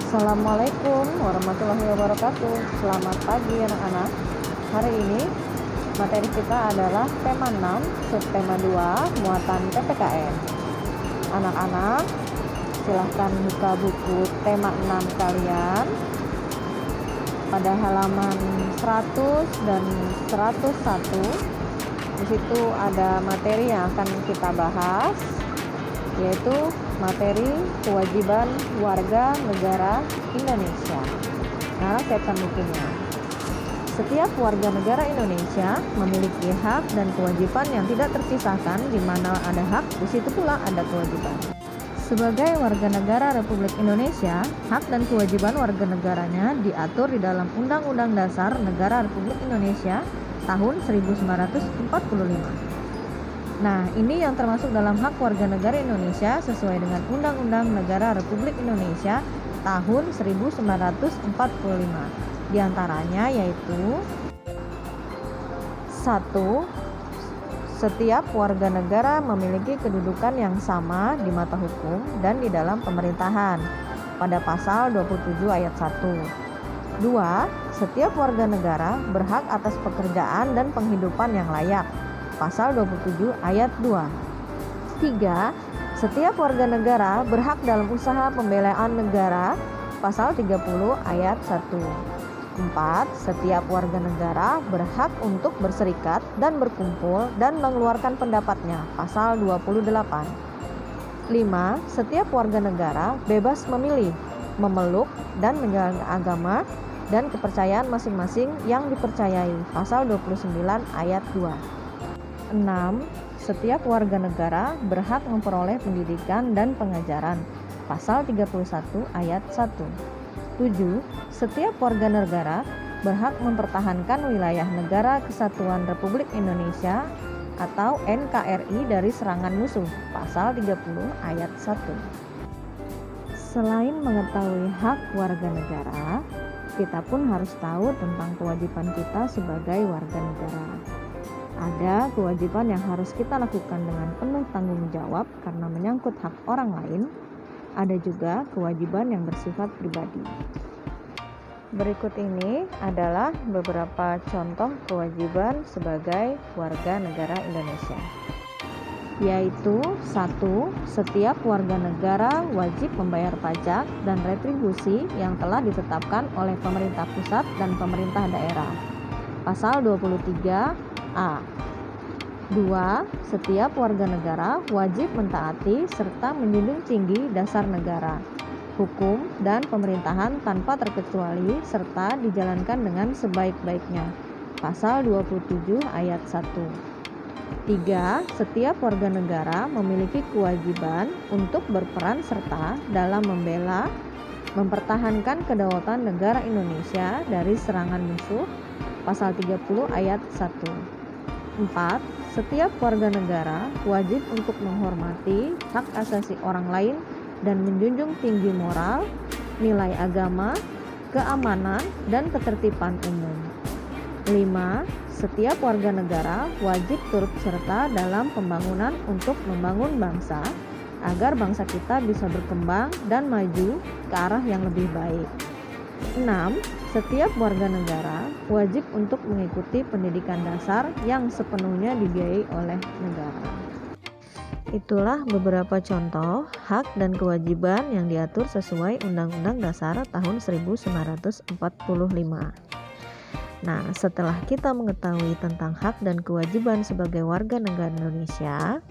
Assalamualaikum warahmatullahi wabarakatuh. Selamat pagi anak-anak. Hari ini materi kita adalah tema 6, subtema 2, muatan PPKN. Anak-anak, silahkan buka buku tema 6 kalian pada halaman 100 dan 101. Di situ ada materi yang akan kita bahas, yaitu materi kewajiban warga negara Indonesia. Nah, siapkan bukunya. Setiap warga negara Indonesia memiliki hak dan kewajiban yang tidak terpisahkan. Di mana ada hak, di situ pula ada kewajiban. Sebagai warga negara Republik Indonesia, hak dan kewajiban warga negaranya diatur di dalam Undang-Undang Dasar Negara Republik Indonesia tahun 1945. Nah, ini yang termasuk dalam hak warga negara Indonesia sesuai dengan Undang-Undang Negara Republik Indonesia tahun 1945. Di antaranya yaitu 1. Setiap warga negara memiliki kedudukan yang sama di mata hukum dan di dalam pemerintahan pada pasal 27 ayat 1. 2. Setiap warga negara berhak atas pekerjaan dan penghidupan yang layak. Pasal 27 ayat 2. 3. Setiap warga negara berhak dalam usaha pembelaan negara. Pasal 30 ayat 1. 4. Setiap warga negara berhak untuk berserikat dan berkumpul dan mengeluarkan pendapatnya. Pasal 28. 5. Setiap warga negara bebas memilih, memeluk, dan menjalankan agama dan kepercayaan masing-masing yang dipercayai. Pasal 29 ayat 2. 6. Setiap warga negara berhak memperoleh pendidikan dan pengajaran. Pasal 31 ayat 1. 7. Setiap warga negara berhak mempertahankan wilayah Negara Kesatuan Republik Indonesia atau NKRI dari serangan musuh. Pasal 30 ayat 1. Selain mengetahui hak warga negara, kita pun harus tahu tentang kewajiban kita sebagai warga negara. Ada kewajiban yang harus kita lakukan dengan penuh tanggung jawab karena menyangkut hak orang lain. Ada juga kewajiban yang bersifat pribadi. Berikut ini adalah beberapa contoh kewajiban sebagai warga negara Indonesia. Yaitu 1. Setiap warga negara wajib membayar pajak dan retribusi yang telah ditetapkan oleh pemerintah pusat dan pemerintah daerah. Pasal 23 A. 2. Setiap warga negara wajib mentaati serta menjunjung tinggi dasar negara, hukum, dan pemerintahan tanpa terkecuali serta dijalankan dengan sebaik-baiknya. Pasal 27 ayat 1. 3. Setiap warga negara memiliki kewajiban untuk berperan serta dalam membela, mempertahankan kedaulatan negara Indonesia dari serangan musuh. Pasal 30 ayat 1. 4. Setiap warga negara wajib untuk menghormati hak asasi orang lain dan menjunjung tinggi moral, nilai agama, keamanan, dan ketertiban umum. 5. Setiap warga negara wajib turut serta dalam pembangunan untuk membangun bangsa agar bangsa kita bisa berkembang dan maju ke arah yang lebih baik. 6. Setiap warga negara wajib untuk mengikuti pendidikan dasar yang sepenuhnya dibiayai oleh negara. Itulah beberapa contoh hak dan kewajiban yang diatur sesuai Undang-Undang Dasar tahun 1945. Nah, setelah kita mengetahui tentang hak dan kewajiban sebagai warga negara Indonesia,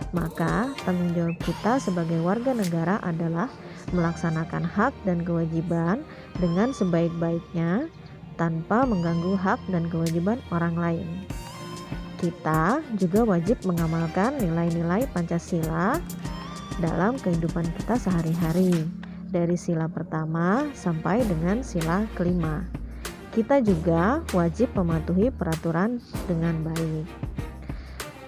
maka tanggung jawab kita sebagai warga negara adalah melaksanakan hak dan kewajiban dengan sebaik-baiknya tanpa mengganggu hak dan kewajiban orang lain. Kita juga wajib mengamalkan nilai-nilai Pancasila dalam kehidupan kita sehari-hari, dari sila pertama sampai dengan sila kelima. Kita juga wajib mematuhi peraturan dengan baik.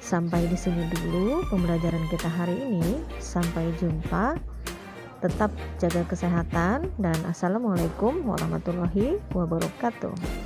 Sampai di sini dulu pembelajaran kita hari ini. Sampai jumpa. Tetap jaga kesehatan dan assalamualaikum warahmatullahi wabarakatuh.